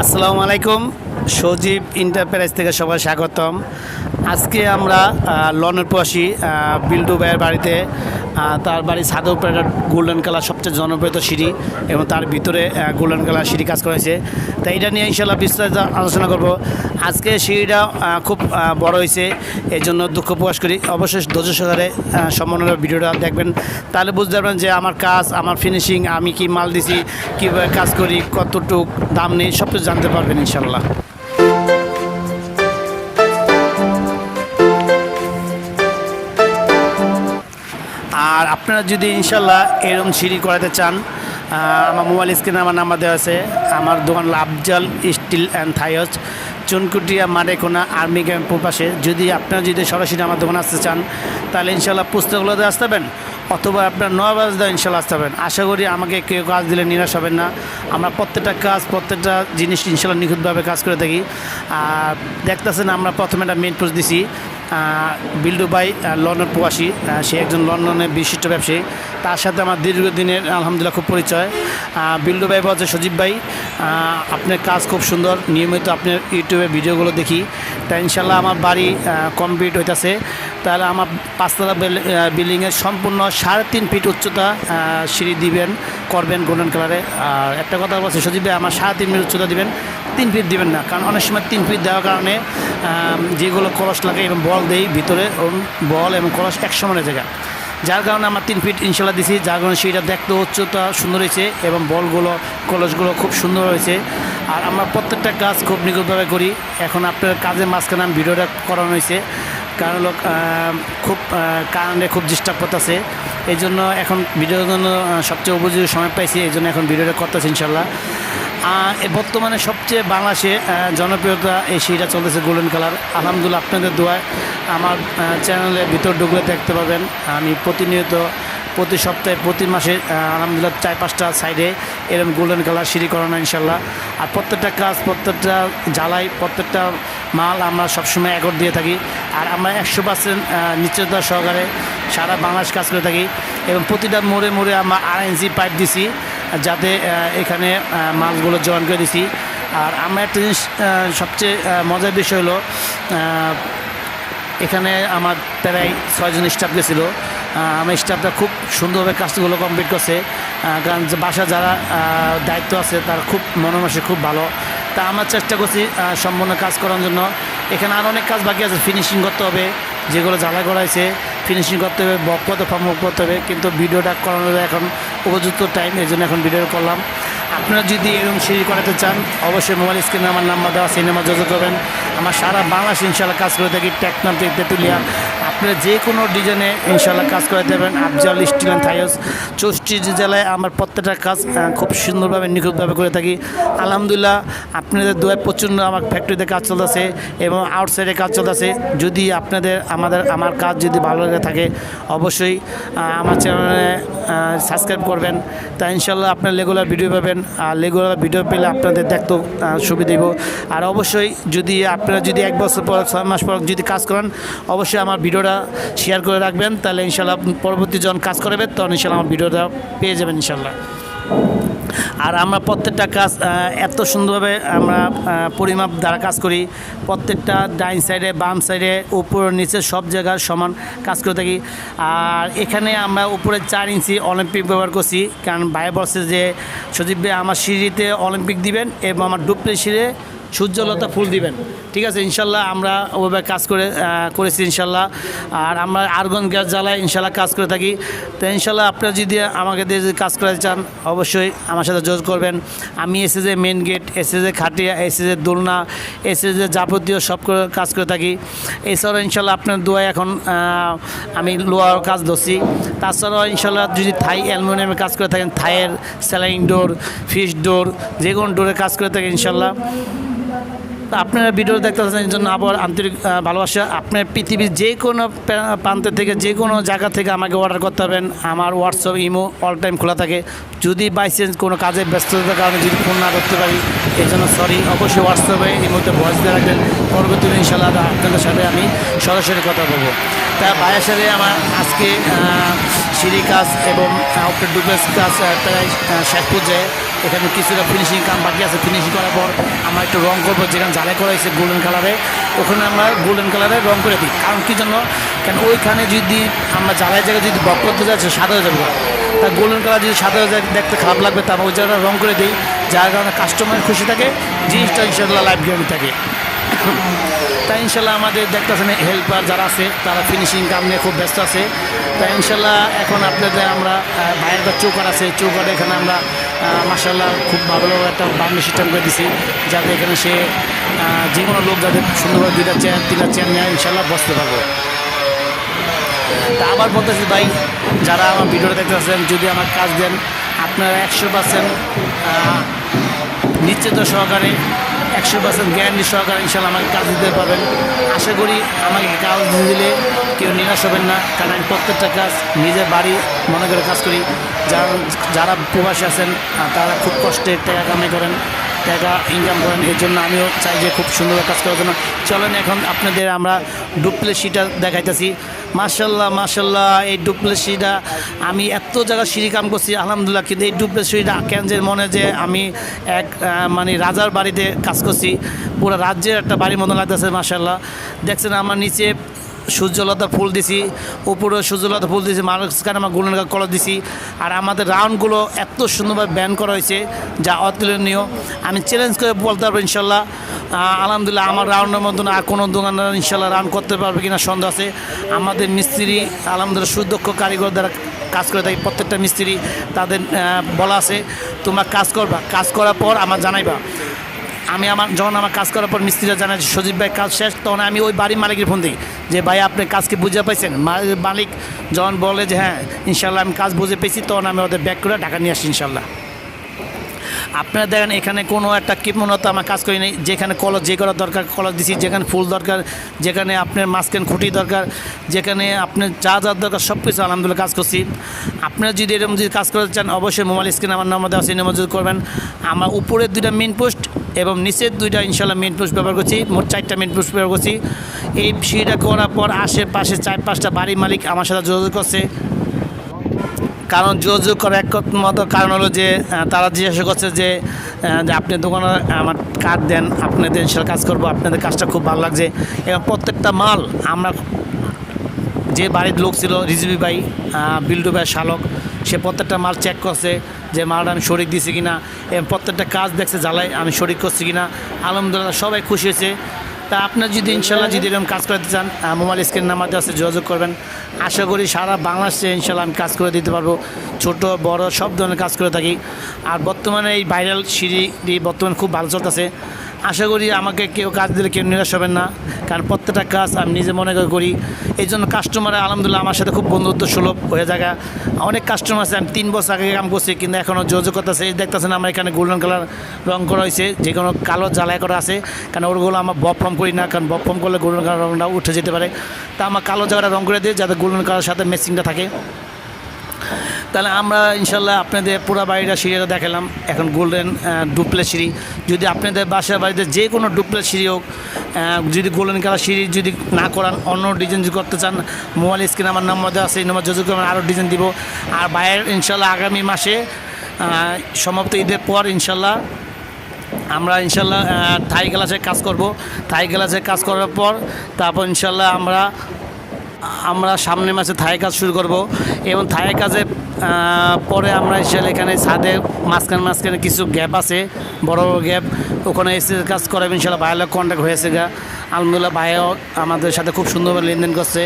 আসসালামু আলাইকুম। সজীব এন্টারপ্রাইজ থেকে সবাই স্বাগতম। আজকে আমরা লনের প্রবাসী বিল্ডু ভাইয়ের বাড়িতে, তার বাড়ি ছাদের উপরে একটা গোল্ডেন কালার সবচেয়ে জনপ্রিয় সিঁড়ি এবং তার ভিতরে গোল্ডেন কালার সিঁড়ি কাজ করেছে। তাই এটা নিয়ে ইনশাল্লাহ বিস্তারিত আলোচনা করব। আজকে সিঁড়িটা খুব বড় হয়েছে, এই জন্য দুঃখ প্রকাশ করি। অবশ্যই ধৈর্য সহকারে সম্পূর্ণ ভিডিওটা দেখবেন, তাহলে বুঝতে পারবেন যে আমার কাজ, আমার ফিনিশিং, আমি কি মাল দিছি, কীভাবে কাজ করি, কতটুক দাম নেই, সব কিছু জানতে পারবেন ইনশাল্লাহ। আর আপনারা যদি ইনশাল্লাহ এরকম সিঁড়ি করাতে চান, আমার মোবাইল স্ক্রিনে আমার নাম্বার দেওয়া আছে। আমার দোকান আফজাল স্টিল অ্যান্ড থাইস, চুনকুটিয়া মারেকোনা আর্মি ক্যাম্পের পাশে। যদি আপনারা সরাসরি আমার দোকানে আসতে চান, তাহলে ইনশাল্লাহ পুস্তকগুলোতে আসতে পারবেন, অথবা আপনার 9 বাজে ইনশাল্লাহ আসতে পারবেন। আশা করি আমাকে কেউ কাজ দিলে নিরাশ হবেন না। আমরা প্রত্যেকটা কাজ, প্রত্যেকটা জিনিস ইনশাল্লাহ নিখুঁতভাবে কাজ করে থাকি। আর দেখতেছেন আমরা প্রথমে একটা মেন পোস্ট দিছি। বিল্ডু ভাই লন্ডন প্রবাসী, সে একজন লন্ডনের বিশিষ্ট ব্যবসায়ী। তার সাথে আমার দীর্ঘদিনের আলহামদুলিল্লাহ খুব পরিচয়। বিল্ডু ভাই বলছে, সজীব ভাই আপনার কাজ খুব সুন্দর, নিয়মিত আপনার ইউটিউবে ভিডিওগুলো দেখি। তাই ইনশাল্লাহ আমার বাড়ি কমপ্লিট হইতেছে। তাহলে আমার 5 তলা বিল্ডিংয়ের সম্পূর্ণ 3.5 ফিট উচ্চতা সিঁড়ি দিবেন, করবেন গোল্ডেন কালারে। আর একটা কথা বলছে, সজীব ভাই আমার 3.5 ফিট উচ্চতা দিবেন, 3 ফিট দিবেন না, কারণ অনেক সময় 3 ফিট দেওয়ার কারণে যেগুলো কলস লাগে এবং বল দেই ভিতরে, বল এবং কলস এক সমানের জায়গা, যার কারণে আমার 3 ফিট ইনশাল্লাহ দিছি। যার কারণে সেইটা দেখতে উচ্চতা সুন্দর হয়েছে এবং বলগুলো, কলসগুলো খুব সুন্দর হয়েছে। আর আমরা প্রত্যেকটা কাজ খুব নিখুঁতভাবে করি। এখন আপনার কাজের মাঝখানে আমি ভিডিওটা করানো হয়েছে, কারণ লোক খুব কারেন্টে খুব ডিস্টার্ব করতেছে, এই জন্য এখন ভিডিওর জন্য সবচেয়ে উপযোগী সময় পাইছি, এই জন্য এখন ভিডিওটা করতেছি ইনশাল্লাহ। বর্তমানে সবচেয়ে বাংলাদেশে জনপ্রিয়তা এই সিঁড়িটা চলতেছে গোল্ডেন কালার। আলহামদুলিল্লাহ আপনাদের দোয়ায় আমার চ্যানেলে ভিতর ঢুকলে দেখতে পাবেন আমি প্রতিনিয়ত, প্রতি সপ্তাহে, প্রতি মাসে আলহামদুলিল্লাহ 4-5টা সাইডে এরকম গোল্ডেন কালার সিঁড়ি করানো ইনশাল্লাহ। আর প্রত্যেকটা কাজ, প্রত্যেকটা জ্বালাই, প্রত্যেকটা মাল আমরা সবসময় একর দিয়ে থাকি। আর আমরা 100% নিশ্চয়তা সহকারে সারা বাংলাদেশ কাজ করে থাকি এবং প্রতিটা মোড়ে মোড়ে আমরা RNC পাইপ দিছি, যাতে এখানে মাছগুলো জয়েন করে দিছি। আর আমরা একটা জিনিস, সবচেয়ে মজার বিষয় হলো, এখানে আমার প্রায় 6 জন স্টাফ গেছিলো। আমার স্টাফটা খুব সুন্দরভাবে কাজগুলো কমপ্লিট করছে, কারণ বাসা যারা দায়িত্ব আছে তারা খুব মনোমাসে খুব ভালো। তা আমরা চেষ্টা করছি সম্পূর্ণ কাজ করার জন্য। এখানে আরও অনেক কাজ বাকি আছে, ফিনিশিং করতে হবে, যেগুলো জ্বালা করাইছে ফিনিশিং করতে হবে, বক করতে ফর্ম করতে হবে। কিন্তু ভিডিওটা করানোর এখন উপযুক্ত টাইম, এই জন্য এখন ভিডিও করলাম। আপনারা যদি এরকম সিঁড়ি করাতে চান, অবশ্যই মোবাইল স্ক্রিনে আমার নাম্বার দেওয়া, সেই নাম্বার যোগাযোগ করবেন। আমার সারা বাংলাদেশ ইনশাল্লাহ কাজ করে থাকি, টেকনাফ থেকে তেঁতুলিয়া। আপনারা যে কোনো ডিজাইনে ইনশাল্লাহ কাজ করে দেবেন। আফজাল স্টিল অ্যান্ড থাইস, 64 জেলায় আমার প্রত্যেকটা কাজ খুব সুন্দরভাবে নিখুঁতভাবে করে থাকি আলহামদুলিল্লাহ। আপনাদের দোয়ায় প্রচণ্ড আমার ফ্যাক্টরিতে কাজ চলতেছে এবং আউটসাইডে কাজ চলতেছে। যদি আপনাদের আমার কাজ যদি ভালো লেগে থাকে, অবশ্যই আমার চ্যানেলে সাবস্ক্রাইব করবেন। তা ইনশাল্লাহ আপনার রেগুলার ভিডিও পাবেন। আর রেগুলার ভিডিও পেলে আপনাদের দেখতেও সুবিধা দেব। আর অবশ্যই যদি আপনারা 1 বছর পর, 6 মাস পর যদি কাজ করেন, অবশ্যই আমার ভিডিওটা শেয়ার করে রাখবেন, তাহলে ইনশাল্লাহ পরবর্তী যখন কাজ করবেন তখন ইনশাল্লাহ আমার ভিডিওটা পেয়ে যাবেন ইনশাল্লাহ। আর আমরা প্রত্যেকটা কাজ এত সুন্দরভাবে আমরা পরিমাপ দ্বারা কাজ করি। প্রত্যেকটা ডাইন সাইডে, বাম সাইডে, উপর নিচে সব জায়গায় সমান কাজ করে থাকি। আর এখানে আমরা উপরে 4 ইঞ্চি অলিম্পিক ব্যবহার করছি, কারণ ভাই বলছে যে সজীব ভাই আমার সিঁড়িতে অলিম্পিক দিবেন এবং আমার ডুপ্লে সিঁড়ে সূর্যলতা ফুল দিবেন। ঠিক আছে, ইনশাল্লাহ আমরা ওভাবে কাজ করেছি ইনশাল্লাহ। আর আমরা আর্গন গ্যাস জ্বালায় ইনশাল্লাহ কাজ করে থাকি। তো ইনশাল্লাহ আপনারা যদি আমাকে দিয়ে যদি কাজ করাতে চান, অবশ্যই আমার সাথে যোগাযোগ করবেন। আমি এসএজে মেন গেট, এসএজে খাটিয়া, এসএজে দোলনা, এসএজে যাবতীয় সব কাজ করে থাকি। এছাড়াও ইনশাল্লাহ আপনার দোয়ায় এখন আমি লোহার কাজ ধরছি। তাছাড়াও ইনশাল্লাহ যদি থাই অ্যালুমিনিয়ামের কাজ করে থাকেন, থাইয়ের স্যালাইং ডোর, ফিশ ডোর, যে কোনো ডোরে কাজ করে থাকেন ইনশাল্লাহ। আপনারা ভিডিও দেখতে পাচ্ছেন, এই জন্য আবার আন্তরিক ভালোবাসা। আপনার পৃথিবীর যে কোনো প্রান্ত থেকে, যে কোনো জায়গা থেকে আমাকে অর্ডার করতে পারবেন। আমার হোয়াটসঅ্যাপ, ইমো অল টাইম খোলা থাকে। যদি বাই চান্স কোনো কাজে ব্যস্ততার কারণে যদি ফোন না করতে পারি, এই জন্য সরি। অবশ্যই হোয়াটসঅ্যাপে এই মুহূর্তে ভয়েস দিয়ে রাখবেন, পরবর্তীতে ইনশাল্লাহ আপনাদের সাথে আমি সরাসরি কথা বলবো। তা ভাইয়ের সাথে আমার আজকে সিঁড়ি কাজ এবং ডুপ্লেক্স কাজ প্রায় শেষ পর্যায়ে। এখানে কিছুটা ফিনিশিং কাম বাকি আছে। ফিনিশিং করার পর আমরা একটু রং করবো, যেখানে ঝালাই করা হয়েছে গোল্ডেন কালারে, ওখানে আমরা গোল্ডেন কালারে রং করে দিই। কারণ কী জন্য, কারণ ওইখানে যদি আমরা জ্বালাই জায়গায় যদি বক করতে যাচ্ছে সাদা হয়ে যাবে, তা গোল্ডেন কালার যদি সাদা হয়ে যায় দেখতে খারাপ লাগবে, তা ওই জায়গাটা রং করে দিই, যার কারণে কাস্টমার খুশি থাকে, জিনিসটা ইনশাল্লাহ লাইফ গ্যারান্টি থাকে। তাই ইনশাল্লাহ আমাদের দেখতেছেন হেল্পার যারা আছে তারা ফিনিশিং কাম নিয়ে খুব ব্যস্ত আছে। তাই ইনশাল্লাহ এখন আপনাদের আমরা বাইরের একটা চৌকাট আছে, চৌকাটে এখানে আমরা মাশাল্লাহ খুব ভালো একটা বার্নি সিস্টেম করে দিছি, যাতে এখানে সে যে কোনো লোক যাতে সুন্দরভাবে 2টা চেয়ার 3টা চেয়ার নেয় ইনশাল্লাহ বসতে পারবো। তা আবার বলতেছি ভাই, যারা আমার ভিডিওটা দেখতে পাচ্ছেন, যদি আমার কাজ দেন আপনারা 100% নিশ্চিত সহকারে 100% গ্যারান্টি সহকারে ইনশাল্লাহ আমাকে কাজ দিতে পারবেন। আশা করি আমাকে কাজ দিলে কেউ নিরাশ হবেন না, কারণ আমি প্রত্যেকটা কাজ নিজের বাড়ি মনে করে কাজ করি। যারা প্রবাসী আছেন তারা খুব কষ্টে টাকা কামাই করেন, টাকা ইনকাম করেন, এর জন্য আমিও চাই যে খুব সুন্দর কাজ করার জন্য। চলেন এখন আপনাদের আমরা ডুপ্লেসিটা দেখাইতেছি। মাশাল্লাহ মাশাল্লাহ, এই ডুপ্লেসিটা আমি এত জায়গায় সিঁড়ি কাম করছি আলহামদুলিল্লাহ, কিন্তু এই ডুপ্লেসিটা কেন যে মনে যে আমি এক মানে রাজার বাড়িতে কাজ করছি, পুরো রাজ্যের একটা বাড়ির মতো লাগতেছে। মাশাল্লাহ দেখছেন আমার নিচে সূর্যলতা ফুল দিছি, উপরে সূর্যলতা ফুল দিছি, মাঝখানে আমার গোল্ডেন কলর দিছি, আর আমাদের রাউন্ডগুলো এত সুন্দরভাবে ব্যান করা হয়েছে যা অতুলনীয়। আমি চ্যালেঞ্জ করে বলতে পারবো ইনশাল্লাহ আলহামদুলিল্লাহ আমার রাউন্ডের মতন আর কোনো দোকানদার ইনশাল্লাহ রাউন্ড করতে পারবে কিনা সন্দেহ আছে। আমাদের মিস্ত্রি আলহামদুলিল্লাহ সুদক্ষ কারিগর দ্বারা কাজ করে থাকি। প্রত্যেকটা মিস্ত্রি তাদের বলা আছে তোমরা কাজ করবা, কাজ করার পর আমার জানাইবা। যখন আমার কাজ করার পর মিস্ত্রিরা জানায় সজীব ভাই কাজ শেষ, তখন আমি ওই বাড়ির মালিকের ফোন দিই যে ভাই আপনি কাজকে বুঝে পাইছেন। মালিক যখন বলে যে হ্যাঁ ইনশাল্লাহ আমি কাজ বুঝে পেয়েছি, তখন আমি ওদের ব্যাক করে টাকা নিয়ে আসি ইনশাল্লাহ। আপনারা দেখেন এখানে কোনো একটা কৃপণতা আমার কাজ করি নেই। যেখানে কলর যে করার দরকার কলর দিছি, যেখানে ফুল দরকার, যেখানে আপনার মাঝখান খুঁটি দরকার, যেখানে আপনার যা দরকার সব কিছু আলহামদুলিল্লাহ কাজ করছি। আপনারা যদি এরকম যদি কাজ করতে চান অবশ্যই মোবাইল স্ক্রিনে আমার নাম্বার দেওয়া আছে, এই নাম্বার যদি করবেন। আমার উপরের 2টা মেন পোস্ট এবং নিচের 2টা ইনশাল্লাহ মেন পোস্ট ব্যবহার করছি, মোট 4টা মেন পোস্ট ব্যবহার করছি। এই সিঁড়িটা করার পর আশেপাশে 4-5টা বাড়ির মালিক আমার সাথে যোগাযোগ করছে। কারণ যোগাযোগ করার একমাত্র কারণ হলো যে তারা জিজ্ঞাসা করছে যে আপনি দোকানে আমার কাজ দেন, আপনাদের ইনশাল্লাহ কাজ করবো, আপনাদের কাজটা খুব ভালো লাগছে। এবং প্রত্যেকটা মাল আমরা যে বাড়ির লোক ছিল রিজভি ভাই, বিল্ডু ভাই শালক, সে প্রত্যেকটা মাল চেক করছে যে মালটা আমি শরিক দিছি কিনা, এবং প্রত্যেকটা কাজ দেখছে জ্বালাই আমি শরিক করছি কিনা। আলহামদুলিল্লাহ সবাই খুশি হয়েছে। তা আপনার যদি ইনশাল্লাহ যদি এরকম কাজ করতে চান মোবাইল স্ক্রিন নাম্বার আছে যোগাযোগ করবেন। আশা করি সারা বাংলাদেশে ইনশাল্লাহ আমি কাজ করে দিতে পারবো, ছোট বড় সব ধরনের কাজ করে থাকি। আর বর্তমানে এই ভাইরাল সিঁড়ি বর্তমানে খুব ভালো চলতেছে। আশা করি আমাকে কেউ কাজ দিলে কেউ নিরাশ হবেন না, কারণ প্রত্যেকটা কাজ আমি নিজে মনে করি। এই জন্য কাস্টমার আলহামদুলিল্লাহ আমার সাথে খুব বন্ধুত্ব সুলভ হয়ে যায়। অনেক কাস্টমার আছে আমি 3 বছর আগে কাম করছি কিন্তু এখনও যোগাযোগ করতেছে। দেখতেছেন আমার এখানে গোল্ডেন কালার রং করা হয়েছে, যে কোনো কালো জ্বালাই করা আছে, কারণ ওগুলো আমার বব ফর্ম করি না, কারণ বব ফর্ম করলে গোল্ডেন কালার রংটা উঠে যেতে পারে। তা আমার কালো জায়গাটা রং করে দিয়ে যাতে গোল্ডেন কালারের সাথে ম্যাচিংটা থাকে। তাহলে আমরা ইনশাল্লাহ আপনাদের পুরো বাড়িটা সিঁড়িটা দেখালাম। এখন গোল্ডেন ডুপ্লেক্স সিঁড়ি, যদি আপনাদের বাসার বাড়িতে যে কোনো ডুপ্লেক্স সিঁড়ি হোক, যদি গোল্ডেন কালার সিঁড়ি যদি না করান অন্য ডিজাইন যদি করতে চান মোবাইল স্ক্রিনে আমার নাম্বার দেওয়া আছে, এই নাম্বার যোগাযোগ করবেন, আরও ডিজাইন দিব। আর বাইরের ইনশাল্লাহ আগামী মাসে সমাপ্ত ঈদের পর ইনশাল্লাহ আমরা ইনশাল্লাহ থাই গ্লাসের কাজ করব। থাই গ্লাসের কাজ করার পর তারপর ইনশাল্লাহ আমরা সামনের মাসে থাই কাজ শুরু করব। এবং থাই কাজে পরে আমরা ইনশাল্লাহ এখানে ছাদে মাঝখানে কিছু গ্যাপ আছে, বড় বড় গ্যাপ, ওখানে এসে কাজ করাবে ইনশাল্লাহ। ভাইয়ের কন্ট্যাক্ট হয়েছে আলহামদুলিল্লাহ, ভাইও আমাদের সাথে খুব সুন্দরভাবে লেনদেন করছে।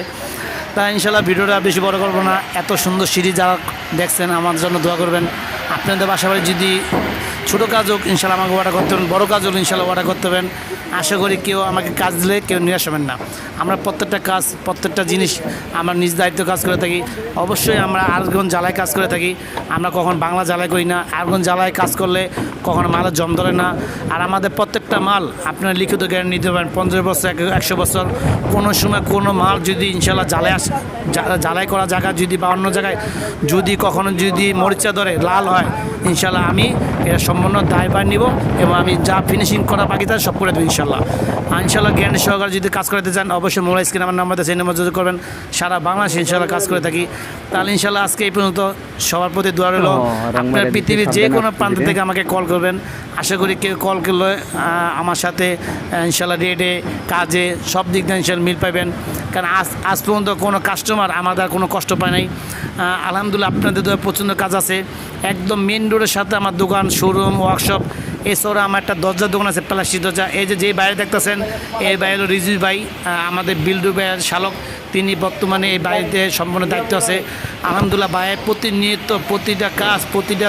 তাই ইনশাল্লাহ ভিডিওটা বেশি বড় করবো না। এত সুন্দর সিঁড়ি যারা দেখছেন আমার জন্য দোয়া করবেন। আপনাদের বাসাবাড়ি যদি ছোটো কাজ হোক ইনশাল্লাহ আমাকে অর্ডার করতে হবে, বড়ো কাজ হোক ইনশাল্লাহ অর্ডার করতে হবেন। আশা করি কেউ আমাকে কাজ দিলে কেউ নিরাশ হবেন না। আমরা প্রত্যেকটা জিনিস আমরা নিজ দায়িত্ব কাজ করে থাকি। অবশ্যই আমরা আর্গন জ্বালায় কাজ করে থাকি, আমরা কখন বাংলা জ্বালাই করি না। আর্গন জ্বালায় কাজ করলে কখনো মালের জম ধরে না। আর আমাদের প্রত্যেকটা মাল আপনার লিখিত গ্যারান্টি নিতে পারেন 50 বছর 100 বছর। কোনো সময় কোনো মাল যদি ইনশাল্লাহ জ্বালাই করা জায়গা যদি বা অন্য জায়গায় যদি কখনো যদি মরিচা ধরে লাল হয় ইনশাল্লাহ আমি এটা সম্পূর্ণ দায়ভার নিব এবং আমি যা ফিনিশিং করা বাকি থাকে সব করে দেবো ইনশাল্লাহ। ইনশাল্লাহ গ্যারান্টি সহকারে যদি কাজ করাতে চান অবশ্যই মোবাইল স্ক্রিন আমার নাম্বার আছে, এই নাম্বার যোগাযোগ করবেন। সারা বাংলাদেশে ইনশাল্লাহ কাজ করে থাকি। তাহলে ইনশাল্লাহ আজকে এই পর্যন্ত, সবার প্রতি দোয়া রইল। আপনার পৃথিবীর যে কোনো প্রান্ত থেকে আমাকে কল করবেন। আশা করি কেউ কল করলে আমার সাথে ইনশাল্লাহ রেটে কাজে সব দিক দিয়ে ইনশাল্লাহ মিল পাবেন। কারণ আজ পর্যন্ত কোনো কাস্টমার আমাদের কোনো কষ্ট পায় নাই। আলহামদুলিল্লাহ আপনাদের প্রচণ্ড কাজ আছে। একদম মেন রোডের সাথে আমার দোকান, শোরুম, ওয়ার্কশপ। এছাড়া আমার একটা দরজার দোকান আছে, প্লাস্টিক দরজা। এই যে বাইরে দেখতেছেন, এই বাইরে হলো রিজু ভাই, আমাদের বিল্ডু ভাইয়ের শালক। তিনি বর্তমানে এই বাড়িতে সম্পূর্ণ দায়িত্ব আছে। আলহামদুলিল্লাহ ভাইয়ের প্রতিনিয়ত প্রতিটা কাজ, প্রতিটা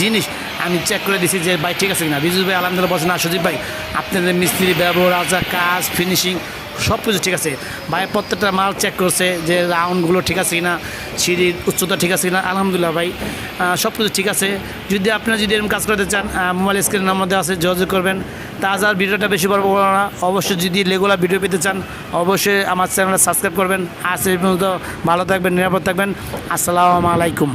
জিনিস আমি চেক করে দিছি যে ভাই ঠিক আছে কিনা। রিজু ভাই আলহামদুলিল্লাহ বলছেন, না সজীব ভাই আপনাদের মিস্ত্রি ব্যবহার আছে, কাজ, ফিনিশিং সব কিছু ঠিক আছে। ভাই প্রত্যেকটা মাল চেক করছে যে রাউন্ডগুলো ঠিক আছে কিনা, সিঁড়ির উচ্চতা ঠিক আছে কিনা। আলহামদুলিল্লাহ ভাই সব কিছু ঠিক আছে। যদি আপনারা যদি এরকম কাজ করতে চান, মোবাইল স্ক্রিনের মধ্যে আছে, যোগাযোগ করবেন। তাছাড়া ভিডিওটা বেশি বড় না, অবশ্যই যদি রেগুলার ভিডিও পেতে চান অবশ্যই আমার চ্যানেলটা সাবস্ক্রাইব করবেন। আজ এই পর্যন্ত ভালো থাকবেন, নিরাপদ থাকবেন। আসসালামু আলাইকুম।